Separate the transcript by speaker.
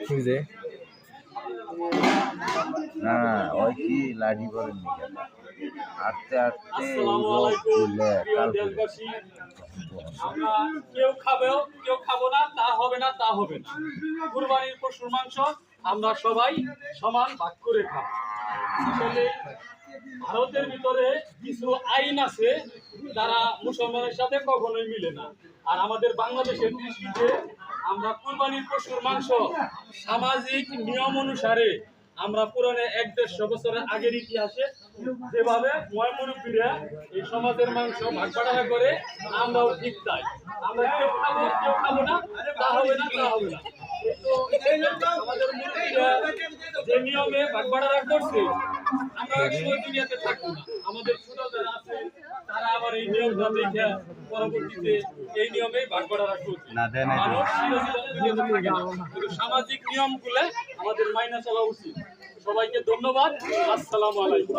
Speaker 1: ঠিক যে না ওই কি লাঠি করেন আটতে আটতে
Speaker 2: আমরা কেউ খাবো না তা হবে না কুরবানির পশুর মাংস আমরা সবাই সমান ভাগ করে খাবো। আসলে ভারতের ভিতরে কিছু আইন আছে যারা মুসলমানের সাথে কখনোই মিলে না। আর আমাদের বাংলাদেশের দৃষ্টিতে আমরা কুরবানির পশুর মাংস সামাজিক নিয়ম অনুসারে আমরা পুরানো 1-150 বছরের আগের ইতিহাসে যেভাবে মুরব্বীরা এই সমাজের মাংস ভাগ বাটোয়ারা করে আমরাও ঠিক তাই। আমরা কেউ খাবো না তা হবে না আমাদের মুরব্বীরা যে নিয়মে ভাগ বাটোয়ারা করছে আমরা ওই দুনিয়াতে থাকবো না। আমাদের ছোট যারা আছে তারা আবার এই নিয়মটা দেখে পরবর্তীতে এই নিয়মে ভাগ বাটোয়ারা করছে। মানুষ দুনিয়াতে থাকে না, কিন্তু সামাজিক নিয়মগুলো আমাদের মাইনা চলা উচিত। সবাইকে ধন্যবাদ। আসসালামু আলাইকুম।